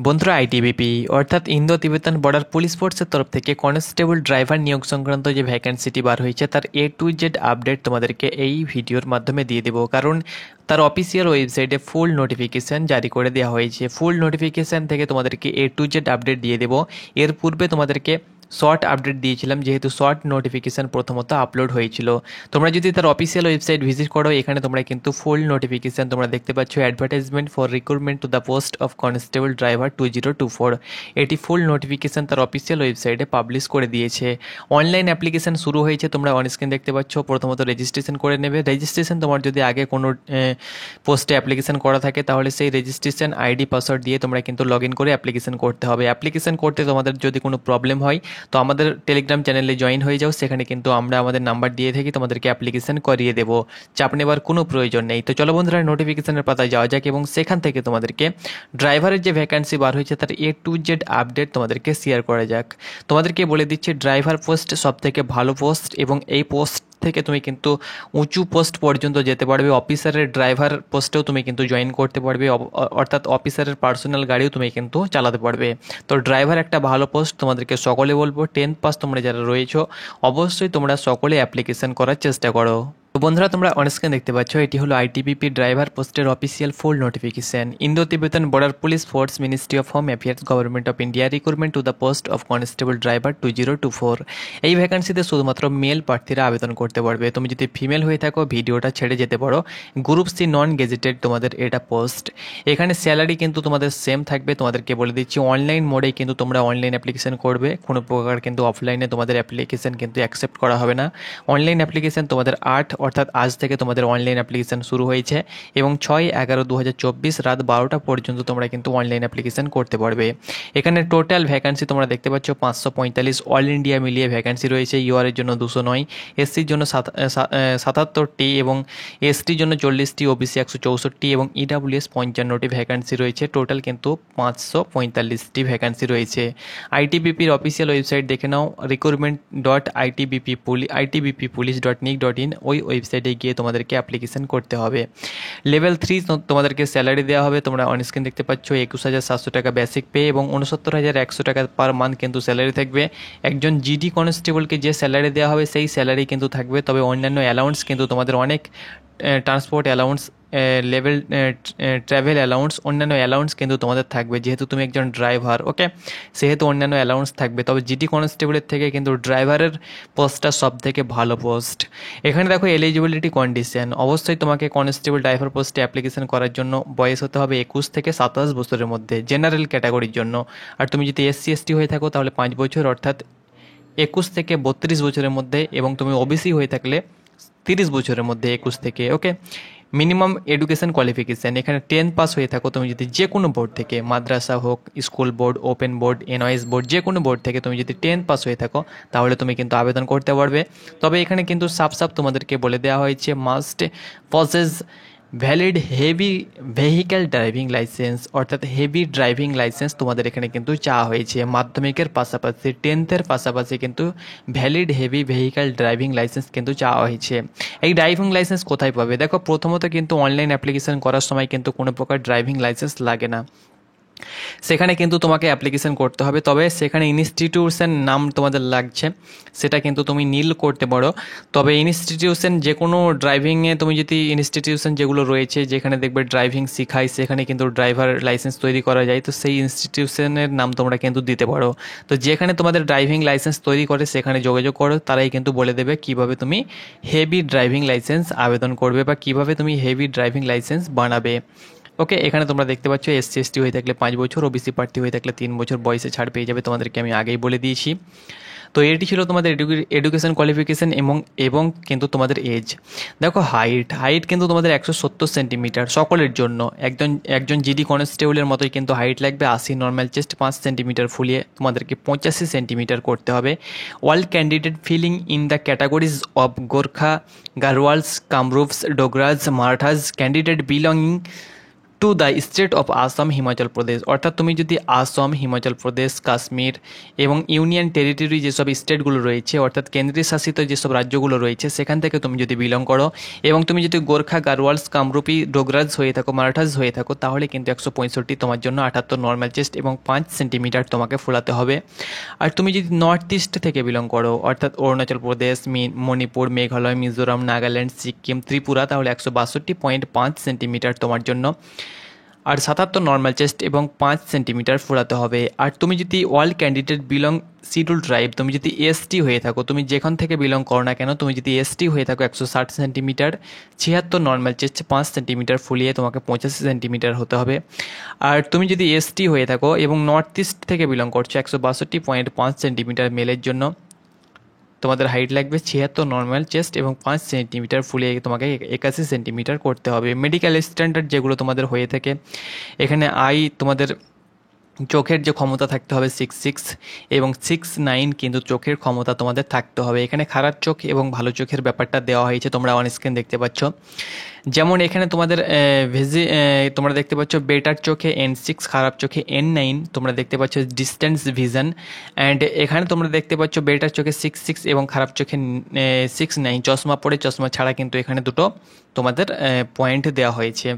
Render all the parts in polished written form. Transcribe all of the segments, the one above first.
বন্ধুরা, আইটিবিপি অর্থাৎ Indo তিবেতান border police ফোর্সের তরফ থেকে কনস্টেবল ড্রাইভার নিয়োগ সংক্রান্ত যে ভ্যাকেন্সিটি বার হয়েছে তার A to Z আপডেট তোমাদেরকে এই ভিডিওর মাধ্যমে দিয়ে দেবো, কারণ তার অফিসিয়াল ওয়েবসাইটে ফুল নোটিফিকেশান জারি করে দেওয়া হয়েছে। ফুল নোটিফিকেশান থেকে তোমাদেরকে A to Z আপডেট দিয়ে দেবো। এর পূর্বে তোমাদেরকে শর্ট আপডেট দিয়েছিলাম, যেহেতু শর্ট নোটিফিকেশান প্রথমত আপলোড হয়েছিল। তোমরা যদি তার অফিসিয়াল ওয়েবসাইট ভিজিট করো, এখানে তোমরা কিন্তু ফুল নোটিফিকেশান তোমরা দেখতে পাচ্ছ। Advertisement for recruitment to the post of constable driver 2024, এটি ফুল নোটিফিকেশান তার অফিসিয়াল ওয়েবসাইটে পাবলিশ করে দিয়েছে। অনলাইন অ্যাপ্লিকেশান শুরু হয়েছে, তোমরা অনস্ক্রিন দেখতে পাচ্ছ। প্রথমত রেজিস্ট্রেশন করে নেবে। রেজিস্ট্রেশন তোমার যদি আগে কোনো পোস্টে অ্যাপ্লিকেশান করা থাকে তাহলে সেই রেজিস্ট্রেশন আইডি পাসওয়ার্ড দিয়ে তোমরা কিন্তু লগ ইন করে অ্যাপ্লিকেশান করতে হবে। অ্যাপ্লিকেশান করতে তোমাদের যদি কোনো প্রবলেম হয় তো আমাদের টেলিগ্রাম চ্যানেলে জয়েন হয়ে যাও, সেখানে কিন্তু আমরা আমাদের নাম্বার দিয়ে থাকি, তোমাদেরকে অ্যাপ্লিকেশন করিয়ে দেবো। চাপ নেবার কোনো প্রয়োজন নেই। তো চলো বন্ধুরা, নোটিফিকেশনের পাতায় যাওয়া যাক এবং সেখান থেকে তোমাদেরকে ড্রাইভারের যে ভ্যাকান্সি বার হয়েছে তার A to Z আপডেট তোমাদেরকে শেয়ার করা যাক। তোমাদেরকে বলে দিচ্ছি, ড্রাইভার পোস্ট সব থেকে ভালো পোস্ট এবং এই পোস্ট থেকে তুমি কিন্তু উঁচু পোস্ট পর্যন্ত যেতে পারবে। অফিসারের ড্রাইভার পোস্টেও তুমি কিন্তু জয়েন করতে পারবে, অর্থাৎ অফিসারের পার্সোনাল গাড়িও তুমি কিন্তু চালাতে পারবে। তো ড্রাইভার একটা ভালো পোস্ট, তোমাদেরকে সকলে বলবো 10th পাস তোমরা যারা রয়েছো অবশ্যই তোমরা সকলে অ্যাপ্লিকেশন করার চেষ্টা করো। তো বন্ধুরা, তোমরা অনস্ক্রিন দেখতে পাচ্ছ, এটি হলো আইটিবিপি ড্রাইভার পোস্টের official full notification. Indo তিবেতান border police force, ministry of home affairs, government of India, recruitment to the post of constable driver 2024। এই ভ্যাকান্সিতে শুধুমাত্র মেল প্রার্থীরা আবেদন করতে পারবে। তুমি যদি ফিমেল হয়ে থাকো ভিডিওটা ছেড়ে যেতে পারো। গ্রুপ সি নন গেজেটেড তোমাদের এটা পোস্ট। এখানে স্যালারি কিন্তু তোমাদের সেম থাকবে। তোমাদেরকে বলে দিচ্ছি, অনলাইন মোডেই কিন্তু তোমরা অনলাইন অ্যাপ্লিকেশন করবে। কোনো প্রকার কিন্তু অফলাইনে তোমাদের অ্যাপ্লিকেশন কিন্তু অ্যাকসেপ্ট করা হবে না। অনলাইন অ্যাপ্লিকেশন তোমাদের 8 অর্থাৎ আজ থেকে তোমাদের অনলাইন অ্যাপ্লিকেশন শুরু হয়েছে এবং 6/11/2024 রাত 12টা পর্যন্ত তোমরা কিন্তু অনলাইন অ্যাপ্লিকেশন করতে পারবে। এখানে টোটাল ভ্যাকান্সি তোমরা দেখতে পাচ্ছ 545, অল ইন্ডিয়া মিলিয়ে ভ্যাকান্সি রয়েছে। ইউআরের জন্য 209, এসসির জন্য 77টি এবং এসটির জন্য 40টি, ওবিসি 164 এবং ইডাব্লিউএস 55টি ভ্যাকান্সি রয়েছে। টোটাল কিন্তু 545টি ভ্যাকান্সি রয়েছে। আইটিবিপির অফিসিয়াল ওয়েবসাইট দেখে নাও, recruitment.itbppolice.nic.in, ওই ওয়েবসাইটে গিয়ে তোমাদেরকে অ্যাপ্লিকেশন করতে হবে। লেভেল 3 তোমাদেরকে স্যালারি দেওয়া হবে। তোমরা অনস্ক্রিন দেখতে পাচ্ছ 21,700 টাকা বেসিক পে এবং 69,100 টাকা পার মান্থ কিন্তু স্যালারি থাকবে। একজন জিডি কনস্টেবলকে যে স্যালারি দেওয়া হবে সেই স্যালারি কিন্তু থাকবে, তবে অন্যান্য অ্যালাউন্স কিন্তু তোমাদের অনেক transport allowance, level travel allowance, অন্যান্য অ্যালাউন্স কিন্তু তোমাদের থাকবে। যেহেতু তুমি একজন ড্রাইভার, ওকে, সেহেতু অন্যান্য অ্যালাউন্স থাকবে। তবে জিডি কনস্টেবলের থেকে কিন্তু ড্রাইভারের পোস্টটা সব থেকে ভালো পোস্ট। এখানে দেখো এলিজিবিলিটি কন্ডিশন, অবশ্যই তোমাকে কনস্টেবল ড্রাইভার পোস্টে অ্যাপ্লিকেশন করার জন্য বয়স হতে হবে 21 থেকে 27 বছরের মধ্যে জেনারেল ক্যাটাগরির জন্য। আর তুমি যদি এসসি এসটি হয়ে থাকো তাহলে 5 বছর অর্থাৎ 21 থেকে 32 বছরের মধ্যে, এবং তুমি ওবিসি হয়ে থাকলে 30 বছরের মধ্যে 21 থেকে, ওকে। মিনিমাম এডুকেশন কোয়ালিফিকেশান, এখানে 10th পাস হয়ে থাকো। তুমি যদি যে কোনো বোর্ড থেকে, মাদ্রাসা হোক, school board, open board, nos board, যে কোনো বোর্ড থেকে তুমি যদি 10th পাস হয়ে থাকো তাহলে তুমি কিন্তু আবেদন করতে পারবে। তবে এখানে কিন্তু সাফ তোমাদেরকে বলে দেওয়া হয়েছে, must possess valid heavy vehicle driving licence, অর্থাৎ হেভি ড্রাইভিং লাইসেন্স তোমাদের এখানে কিন্তু চাওয়া হয়েছে। মাধ্যমিকের পাশাপাশি 10th-এর পাশাপাশি কিন্তু valid heavy vehicle driving licence কিন্তু চাওয়া হয়েছে। এই ড্রাইভিং লাইসেন্স কোথায় পাবে? দেখো, প্রথমত কিন্তু অনলাইন অ্যাপ্লিকেশন করার সময় কিন্তু কোনো প্রকার ড্রাইভিং লাইসেন্স লাগে না, সেখানে কিন্তু তোমাকে অ্যাপ্লিকেশন করতে হবে। তবে সেখানে ইনস্টিটিউশন নাম তোমাদের লাগছে, সেটা কিন্তু তুমি নীল করতে পারো। তবে ইনস্টিটিউশন যে কোনো ড্রাইভিংয়ে, তুমি যদি ইনস্টিটিউশন যেগুলো রয়েছে যেখানে দেখবে ড্রাইভিং শেখায়, সেখানে কিন্তু ড্রাইভার লাইসেন্স তৈরি করা যায়, তো সেই ইনস্টিটিউশনের নাম তোমরা কিন্তু দিতে পারো। তো যেখানে তোমাদের ড্রাইভিং লাইসেন্স তৈরি করে সেখানে যোগাযোগ করো, তারাই কিন্তু বলে দেবে কিভাবে তুমি হেভি ড্রাইভিং লাইসেন্স আবেদন করবে বা কিভাবে তুমি হেভি ড্রাইভিং লাইসেন্স বানাবে, ওকে। এখানে তোমরা দেখতে পাচ্ছ এসসি এসটি হয়ে থাকলে 5 বছর, ওবিসি প্রার্থী হয়ে থাকলে 3 বছর বয়সে ছাড় পেয়ে যাবে, তোমাদেরকে আমি আগেই বলে দিয়েছি। তো এটি ছিল তোমাদের এডুকেশন কোয়ালিফিকেশান এবং কিন্তু তোমাদের এজ। দেখো, হাইট কিন্তু তোমাদের 170 সেন্টিমিটার সকলের জন্য। একজন জিডি কনস্টেবলের মতোই কিন্তু হাইট লাগবে। 80 নর্মাল চেস্ট, 5 সেন্টিমিটার ফুলিয়ে তোমাদেরকে 85 সেন্টিমিটার করতে হবে। All candidate filling in the categories of Gorkha, Garhwals, Kamrups, Dogras, Marathas, candidate belonging to the state of Assam Himachal Pradesh. অর্থাৎ তুমি যদি আসাম, হিমাচল প্রদেশ, কাশ্মীর এবং ইউনিয়ন টেরিটরি যেসব স্টেটগুলো রয়েছে অর্থাৎ কেন্দ্রীয় শাসিত যেসব রাজ্যগুলো রয়েছে সেখান থেকে তুমি যদি বিলং করো এবং তুমি যদি গোর্খা, গারওয়ালস, কামরূপী, ডোগরাজ হয়ে থাকো, মারাঠাস হয়ে থাকো, তাহলে কিন্তু 165 তোমার জন্য 78 নর্মাল চেস্ট এবং 5 সেন্টিমিটার তোমাকে ফোলাতে হবে। আর তুমি যদি নর্থ ইস্ট থেকে বিলং করো অর্থাৎ অরুণাচল প্রদেশ, মণিপুর, মেঘালয়, মিজোরাম, নাগাল্যান্ড, সিকিম, ত্রিপুরা, তাহলে 162.5 সেন্টিমিটার তোমার জন্য আর 77 নর্মাল চেস্ট এবং 5 সেন্টিমিটার ফোলাতে হবে। আর তুমি যদি all candidate belong schedule tribe, তুমি যদি এসটি হয়ে থাকো, তুমি যেখান থেকে বিলং করো না কেন, তুমি যদি এসটি হয়ে থাকো 160 সেন্টিমিটার, 76 নর্মাল চেস্ট, 5 সেন্টিমিটার ফুলিয়ে তোমাকে 85 সেন্টিমিটার হতে হবে। আর তুমি যদি এসটি হয়ে থাকো এবং নর্থ ইস্ট থেকে বিলং করছো 162.5 সেন্টিমিটার মেলের জন্য তোমাদের হাইট লাগবে 76 নর্মাল চেস্ট এবং 5 সেন্টিমিটার ফুলিয়ে তোমাকে 81 সেন্টিমিটার করতে হবে। মেডিকেল স্ট্যান্ডার্ড যেগুলো তোমাদের হয়ে থাকে এখানে তোমাদের চোখের যে ক্ষমতা থাকতে হবে 6.6 এবং 6.9 কিন্তু চোখের ক্ষমতা তোমাদের থাকতে হবে। এখানে খারাপ চোখ এবং ভালো চোখের ব্যাপারটা দেওয়া হয়েছে, তোমরা অন স্ক্রিন দেখতে পাচ্ছ। যেমন এখানে তোমাদের তোমরা দেখতে পাচ্ছ বেটার চোখে N6, খারাপ চোখে N9, তোমরা দেখতে পাচ্ছ ডিস্টেন্স ভিশন। অ্যান্ড এখানে তোমরা দেখতে পাচ্ছ বেটার চোখে 6.6 এবং খারাপ চোখে 6.9, চশমা পরে চশমা ছাড়া কিন্তু এখানে দুটো তোমাদের পয়েন্ট দেওয়া হয়েছে।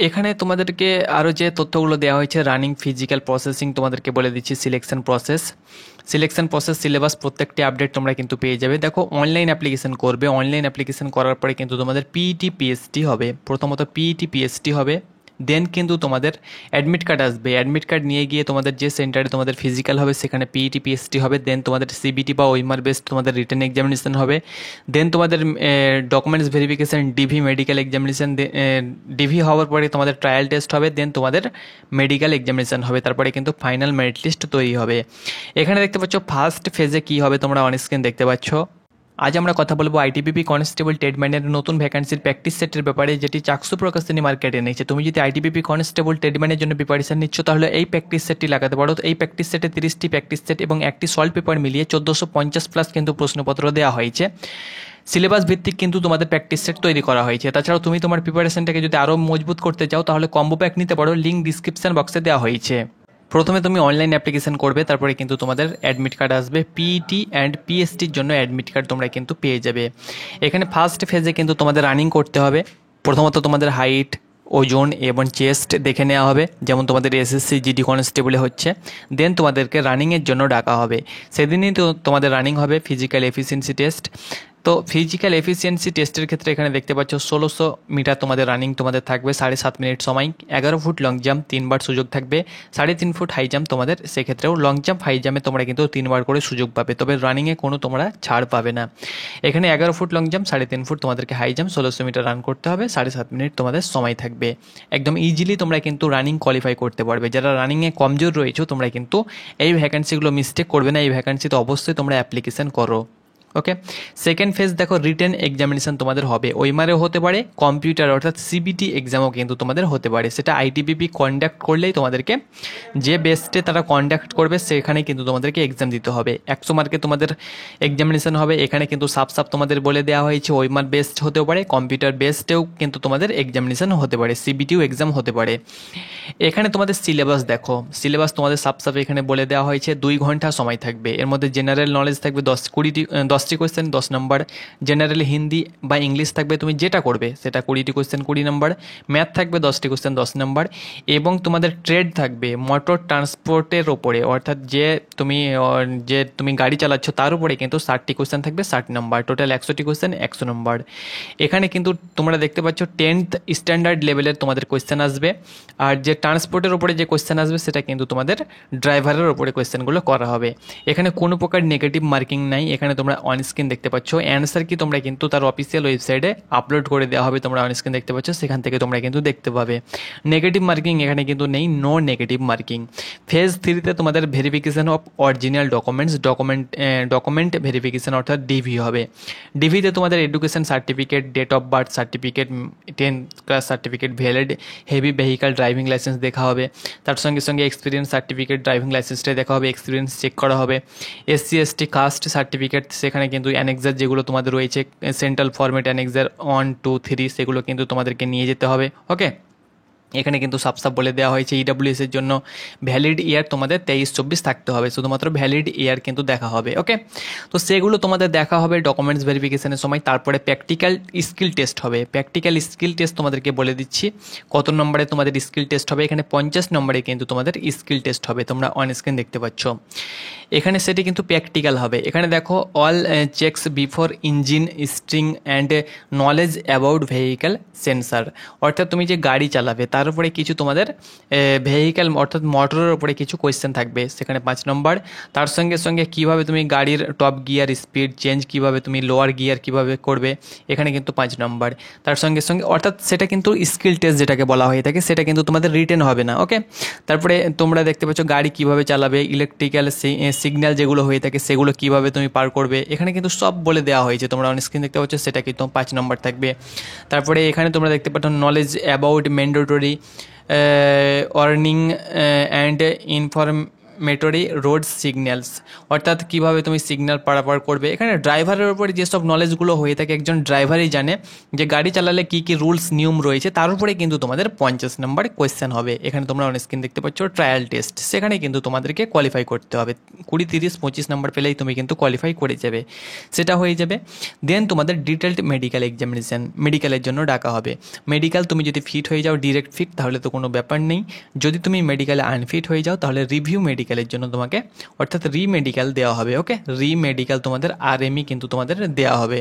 এখানে তোমাদেরকে আরও যে তথ্যগুলো দেওয়া হয়েছে রানিং ফিজিক্যাল প্রসেসিং তোমাদেরকে বলে দিচ্ছি। সিলেকশন প্রসেস সিলেবাস প্রত্যেকটি আপডেট তোমরা কিন্তু পেয়ে যাবে। দেখো অনলাইন অ্যাপ্লিকেশন করবে, অনলাইন অ্যাপ্লিকেশন করার পরে কিন্তু তোমাদের পিইটি পিএসটি হবে। প্রথমত পিইটি পিএসটি হবে, দেন কিন্তু তোমাদের অ্যাডমিট কার্ড আসবে। অ্যাডমিট কার্ড নিয়ে গিয়ে তোমাদের যে সেন্টারে তোমাদের ফিজিক্যাল হবে সেখানে পিইটি পিএসটি হবে, দেন তোমাদের সিবিটি বা ওইমার বেসড তোমাদের রিটেন এক্সামিনেশন হবে, দেন তোমাদের documents verification DV medical examination, DV হওয়ার পরে তোমাদের ট্রায়াল টেস্ট হবে, দেন তোমাদের মেডিকেল এক্সামিনেশান হবে, তারপরে কিন্তু ফাইনাল মেরিট লিস্ট তৈরি হবে। এখানে দেখতে পাচ্ছ ফার্স্ট ফেজে কী হবে তোমরা অন স্ক্রিন দেখতে পাচ্ছ। আজ আমরা কথা বলবো আইটিবিপি কনস্টেবল টেটম্যানের নতুন ভ্যাকান্সির প্র্যাকটিস সেটের ব্যাপারে, যেটি চাকসু প্রকাশনী মার্কেটে নিচ্ছে। তুমি যদি আইটিবিপি কনস্টেবল টেটম্যানের জন্য প্রিপারেশন নিচ্ছ তাহলে এই প্র্যাকটিস সেটটি লাগাতে পারো। এই প্র্যাকটিস সেটে 30টি প্র্যাকটিস সেট এবং একটি সলভ পেপার মিলিয়ে 1450+ কিন্তু প্রশ্নপত্র দেওয়া হয়েছে। সিলেবাস ভিত্তিক কিন্তু তোমাদের প্র্যাকটিস সেট তৈরি করা হয়েছে। তাছাড়াও তুমি তোমার প্রিপারেশনটাকে যদি আরও মজবুত করতে চাও তাহলে কম্বো প্যাক নিতে পারো, লিঙ্ক ডিসক্রিপশন বক্সে দেওয়া হয়েছে। প্রথমে তুমি অনলাইন অ্যাপ্লিকেশন করবে, তারপরে কিন্তু তোমাদের অ্যাডমিট কার্ড আসবে। পিইটি অ্যান্ড পিএসটির জন্য অ্যাডমিট কার্ড তোমরা কিন্তু পেয়ে যাবে। এখানে ফার্স্ট ফেজে কিন্তু তোমাদের রানিং করতে হবে। প্রথমত তোমাদের হাইট, ওজন এবং চেস্ট দেখে নেওয়া হবে, যেমন তোমাদের এসএসসি জিডি কনস্টেবলে হচ্ছে। দেন তোমাদেরকে রানিংয়ের জন্য ডাকা হবে, সেদিনই তো তোমাদের রানিং হবে ফিজিক্যাল এফিসিয়েন্সি টেস্ট। তো ফিজিক্যাল এফিসিয়েন্সি টেস্টের ক্ষেত্রে এখানে দেখতে পাচ্ছ 1600 মিটার তোমাদের রানিং তোমাদের থাকবে 7.5 মিনিট সময়, 11 ফুট লং জাম্প 3বার সুযোগ থাকবে, 3.5 ফুট হাই জাম্প তোমাদের, সেক্ষেত্রেও লং জাম্প হাই জাম্পে তোমরা কিন্তু 3বার করে সুযোগ পাবে, তবে রানিংয়ে কোনো তোমরা ছাড় পাবে না। এখানে 11 ফুট লং জাম্প, 3.5 ফুট তোমাদেরকে হাই জাম্প, 1600 মিটার রান করতে হবে, 7.5 মিনিট তোমাদের সময় থাকবে। একদম ইজিলি তোমরা কিন্তু রানিং কোয়ালিফাই করতে পারবে। যারা রানিংয়ে কমজোর রয়েছে তোমরা কিন্তু এই ভ্যাকান্সিগুলো মিস্টেক করবে না, এই ভ্যাকান্সিতে অবশ্যই তোমরা অ্যাপ্লিকেশন করো। ওকে, সেকেন্ড ফেজ দেখো রিটেন এক্সামিনেশন তোমাদের হবে, ওইমারেও হতে পারে, কম্পিউটার অর্থাৎ সিবিটি এক্সামও কিন্তু তোমাদের হতে পারে। সেটা আইটিবিপি কন্ডাক্ট করলেই তোমাদেরকে, যে বেস্টে তারা কন্ডাক্ট করবে সেখানে কিন্তু তোমাদেরকে এক্সাম দিতে হবে। 100 মার্কে তোমাদের এক্সামিনেশন হবে। এখানে কিন্তু সাফ তোমাদের বলে দেওয়া হয়েছে ওইমার বেস্ট হতেও পারে, কম্পিউটার বেস্টেও কিন্তু তোমাদের এক্সামিনেশন হতে পারে, সিবিটিও এক্সাম হতে পারে। এখানে তোমাদের সিলেবাস দেখো, সিলেবাস তোমাদের সাফ এখানে বলে দেওয়া হয়েছে। 2 ঘন্টা সময় থাকবে, এর মধ্যে জেনারেল নলেজ থাকবে 10টি কোয়েশ্চেন 10 নম্বর, জেনারেল হিন্দি বা ইংলিশ থাকবে, তুমি যেটা করবে সেটা 20টি কোয়েশ্চেন 20 নম্বর, ম্যাথ থাকবে 10টি কোয়েশ্চেন 10 নম্বর, এবং তোমাদের ট্রেড থাকবে মোটর ট্রান্সপোর্টের ওপরে, অর্থাৎ যে তুমি গাড়ি চালাচ্ছ তার উপরে কিন্তু 60টি কোয়েশ্চেন থাকবে 60 নম্বর, টোটাল 100টি কোয়েশ্চেন 100 নম্বর। এখানে কিন্তু তোমরা দেখতে পাচ্ছ 10th স্ট্যান্ডার্ড লেভেলের তোমাদের কোয়েশ্চেন আসবে, আর যে ট্রান্সপোর্টের ওপরে যে কোয়েশ্চেন আসবে সেটা কিন্তু তোমাদের ড্রাইভারের ওপরে কোয়েশ্চেনগুলো করা হবে। এখানে কোনো প্রকার নেগেটিভ মার্কিং নাই। এখানে তোমরা অন স্ক্রিন দেখতে পাচ্ছ অ্যান্সার কি তোমরা কিন্তু তার অফিসিয়াল ওয়েবসাইটে আপলোড করে দেওয়া হবে, তোমরা অন স্ক্রিন দেখতে পাচ্ছ, সেখান থেকে তোমরা কিন্তু দেখতে পাবে। নেগেটিভ মার্কিং এখানে কিন্তু নেই, নো নেগেটিভ মার্কিং। ফেজ 3তে তোমাদের verification of original document verification অর্থাৎ ডিভি হবে। ডিভিতে তোমাদের education certificate, date of birth certificate, 10th class certificate, valid heavy vehicle driving licence দেখা হবে, তার সঙ্গে সঙ্গে এক্সপিরিয়েন্স সার্টিফিকেট, ড্রাইভিং লাইসেন্সটাই দেখা হবে, এক্সপিরিয়েন্স চেক করা হবে। SC ST কাস্ট সার্টিফিকেট, সেখানে কিন্তু অ্যানেক্সার যেগুলো তোমাদের রয়েছে সেন্ট্রাল ফরম্যাট অ্যানেক্সার 1 2 3 সেগুলো কিন্তু তোমাদেরকে নিয়ে যেতে হবে। ওকে, এখানে কিন্তু সাফ সাফ বলে দেওয়া হয়েছে ইডাব্লিউএস এর জন্য ভ্যালিড ইয়ার তোমাদের 23-24 থাকতে হবে, শুধুমাত্র ভ্যালিড ইয়ার কিন্তু দেখা হবে। ওকে, তো সেগুলো তোমাদের দেখা হবে ডকুমেন্টস ভেরিফিকেশনের সময়। তারপরে প্র্যাকটিক্যাল স্কিল টেস্ট হবে। প্র্যাকটিক্যাল স্কিল টেস্ট তোমাদেরকে বলে দিচ্ছি কত নম্বরে তোমাদের স্কিল টেস্ট হবে। এখানে 50 নম্বরে কিন্তু তোমাদের স্কিল টেস্ট হবে, তোমরা অন স্ক্রিন দেখতে পাচ্ছ। এখানে সেটি কিন্তু প্র্যাকটিক্যাল হবে। এখানে দেখো all checks before engine string and knowledge about vehicle sensor, অর্থাৎ তুমি যে গাড়ি চালাবে তার উপরে কিছু তোমাদের ভেহিক্যাল অর্থাৎ মোটরের উপরে কিছু কোয়েশ্চেন থাকবে, সেখানে 5 নম্বর। তার সঙ্গে সঙ্গে কীভাবে তুমি গাড়ির টপ গিয়ার স্পিড চেঞ্জ, কীভাবে তুমি লোয়ার গিয়ার কীভাবে করবে, এখানে কিন্তু 5 নম্বর। তার সঙ্গে সঙ্গে অর্থাৎ সেটা কিন্তু স্কিল টেস্ট যেটাকে বলা হয়ে থাকে, সেটা কিন্তু তোমাদের রিটেন হবে না। ওকে, তারপরে তোমরা দেখতে পাচ্ছ গাড়ি কীভাবে চালাবে, ইলেকট্রিক্যাল সিগন্যাল যেগুলো হয়ে থাকে সেগুলো কীভাবে তুমি পার করবে, এখানে কিন্তু সব বলে দেওয়া হয়েছে, তোমরা অন স্ক্রিন দেখতে পাচ্ছ, সেটা কিন্তু 5 নম্বর থাকবে। তারপরে এখানে তোমরা দেখতে পাচ্ছ knowledge about mandatory warning and informatory road signals, অর্থাৎ কীভাবে তুমি সিগন্যাল পারাপার করবে। এখানে ড্রাইভারের উপরে যেসব নলেজগুলো হয়ে থাকে একজন ড্রাইভারই জানে যে গাড়ি চালালে কী কী রুলস নিয়ম রয়েছে, তার উপরে কিন্তু তোমাদের 50 নম্বর কোয়েশ্চেন হবে। এখানে তোমরা অন স্ক্রিন দেখতে পাচ্ছ ট্রায়াল টেস্ট, সেখানে কিন্তু তোমাদেরকে কোয়ালিফাই করতে হবে। 20, 30, 25 নম্বর পেলেই তুমি কিন্তু কোয়ালিফাই করে যাবে, সেটা হয়ে যাবে। দেন তোমাদের ডিটেলড মেডিকেল এক্সামিনেশান, মেডিকেলের জন্য ডাকা হবে। মেডিকেল তুমি যদি ফিট হয়ে যাও ডিরেক্ট ফিট, তাহলে তো কোনো ব্যাপার নেই। যদি তুমি মেডিকেলে আনফিট হয়ে যাও তাহলে রিভিউ মেডিকেলের জন্য তোমাকে অর্থাৎ রিমেডিকেল দেওয়া হবে। ওকে, রিমেডিকেল তোমাদের RME কিন্তু তোমাদের দেওয়া হবে।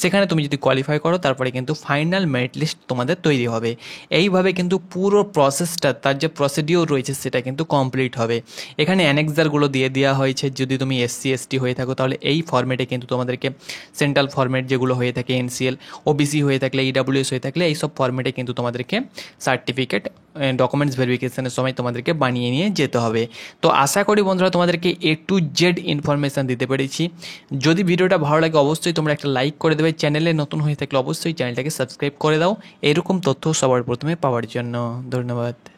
সেখানে তুমি যদি কোয়ালিফাই করো তারপরে কিন্তু ফাইনাল মেরিট লিস্ট তোমাদের তৈরি হবে। এইভাবে কিন্তু পুরো প্রসেসটা, তার যে প্রসিডিওর রয়েছে সেটা কিন্তু কমপ্লিট হবে। এখানে অ্যানেক্সারগুলো দিয়ে দেওয়া হয়েছে। যদি তুমি SC ST হয়ে থাকো তাহলে এই ফরম্যাটে কিন্তু তোমাদেরকে সেন্ট্রাল ফরম্যাট যেগুলো হয়ে থাকে NCL, OBC হয়ে থাকলে EWS হয়ে থাকলে এইসব ফরম্যাটে কিন্তু তোমাদেরকে সার্টিফিকেট ডকুমেন্টস ভেরিফিকেশনের সময় তোমাদেরকে বানিয়ে নিয়ে যেতে হবে। তো আশা করি বন্ধুরা তোমাদেরকে A to Z ইনফরমেশান দিতে পেরেছি। যদি ভিডিওটা ভালো লাগে অবশ্যই তোমরা একটা লাইক করে দেবে, চ্যানেলে নতুন হয়ে থাকলে অবশ্যই চ্যানেলটাকে সাবস্ক্রাইব করে দাও এরকম তথ্য সবার প্রথমে পাওয়ার জন্য। ধন্যবাদ।